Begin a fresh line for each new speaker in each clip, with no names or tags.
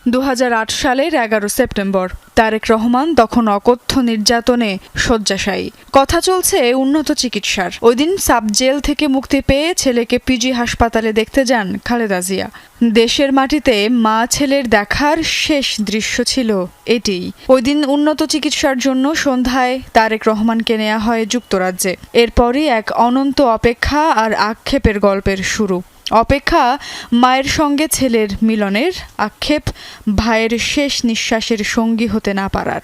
2008 সালের 11 সেপ্টেম্বর তারেক রহমান তখন অকথ্য নির্যাতনে শয্যাশায়ী। কথা চলছে উন্নত চিকিৎসার। ওই দিন সাব জেল থেকে মুক্তি পেয়ে ছেলেকে পিজি হাসপাতালে দেখতে যান খালেদা জিয়া। দেশের মাটিতে মা ছেলের দেখার শেষ দৃশ্য ছিল এটিই। ওই দিন উন্নত চিকিৎসার জন্য সন্ধ্যায় তারেক রহমানকে নেওয়া হয় যুক্তরাজ্যে। এরপরই এক অনন্ত অপেক্ষা আর আক্ষেপের গল্পের শুরু। অপেক্ষা মায়ের সঙ্গে ছেলের মিলনের, আক্ষেপ ভাইয়ের শেষ নিঃশ্বাসের সঙ্গী হতে না পারার।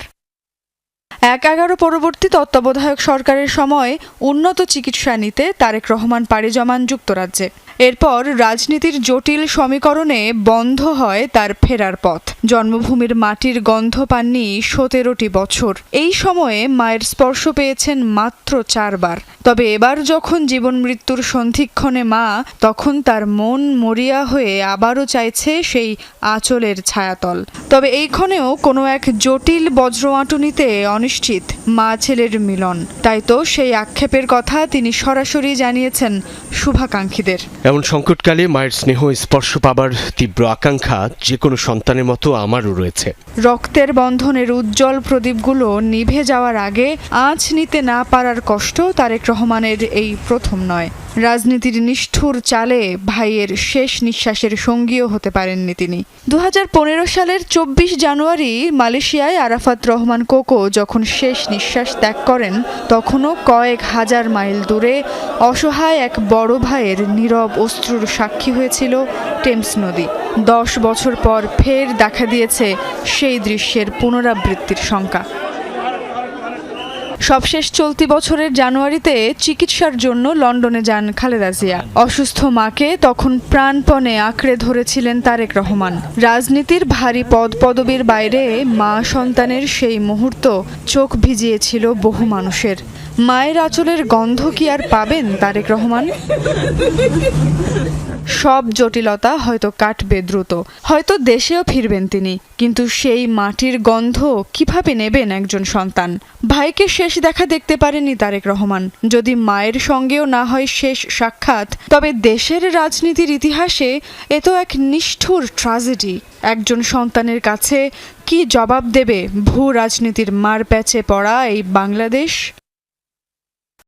11 পরবর্তী তত্ত্বাবধায়ক সরকারের সময় উন্নত চিকিৎসা নিতে তারেক রহমান পাড়ি জমান যুক্তরাজ্যে। এরপর রাজনীতির জটিল সমীকরণে বন্ধ হয় তার ফেরার পথ। জন্মভূমির মাটির গন্ধ পাননি 17টি বছর। এই সময়ে মায়ের স্পর্শ পেয়েছেন মাত্র 4 বার। তবে এবার যখন জীবন মৃত্যুর সন্ধিক্ষণে মা, তখন তার মন মরিয়া হয়ে আবারও চাইছে সেই আঁচলের ছায়াতল। তবে এইক্ষণেও কোনো এক জটিল বজ্রআঁটুনিতে অনিশ্চিত মা ছেলের মিলন। তাই তো সেই আক্ষেপের কথা তিনি সরাসরি জানিয়েছেন শুভাকাঙ্ক্ষীদের।
এমন সংকটকালে মায়ের স্নেহ স্পর্শ পাবার তীব্র আকাঙ্ক্ষা যে কোনো সন্তানের মতো আমারও রয়েছে।
রক্তের বন্ধনের উজ্জ্বল প্রদীপগুলো নিভে যাওয়ার আগে আঁচ নিতে না পারার কষ্ট তারেক রহমানের এই প্রথম নয়। রাজনীতির নিষ্ঠুর চালে ভাইয়ের শেষ নিঃশ্বাসের সঙ্গীও হতে পারেননি তিনি। 2015 সালের 24 জানুয়ারি মালয়েশিয়ায় আরাফাত রহমান কোকো যখন শেষ নিঃশ্বাস ত্যাগ করেন, তখনও কয়েক হাজার মাইল দূরে অসহায় এক বড় ভাইয়ের নীরব অশ্রুর সাক্ষী হয়েছিল টেমস নদী। 10 বছর পর ফের দেখা দিয়েছে সেই দৃশ্যের পুনরাবৃত্তির শঙ্কা। সবশেষ চলতি বছরের জানুয়ারিতে চিকিৎসার জন্য লন্ডনে যান খালেদা জিয়া। অসুস্থ মাকে তখন প্রাণপণে আঁকড়ে ধরেছিলেন তারেক রহমান। রাজনীতির ভারী পদপদবীর বাইরে মা সন্তানের সেই মুহূর্ত চোখ ভিজিয়েছিল বহু মানুষের। মায়ের আঁচলের গন্ধ কি আর পাবেন তারেক রহমান? সব জটিলতা হয়তো কাটবে দ্রুত, হয়তো দেশেও ফিরবেন তিনি, কিন্তু সেই মাটির গন্ধ কিভাবে নেবেন একজন সন্তান? ভাইকে শেষ দেখা দেখতে পারেননি তারেক রহমান। যদি মায়ের সঙ্গেও না হয় শেষ সাক্ষাৎ, তবে দেশের রাজনীতির ইতিহাসে এ তো এক নিষ্ঠুর ট্র্যাজেডি। একজন সন্তানের কাছে কি জবাব দেবে ভূ রাজনীতির মারপ্যাচে পড়া এই বাংলাদেশ?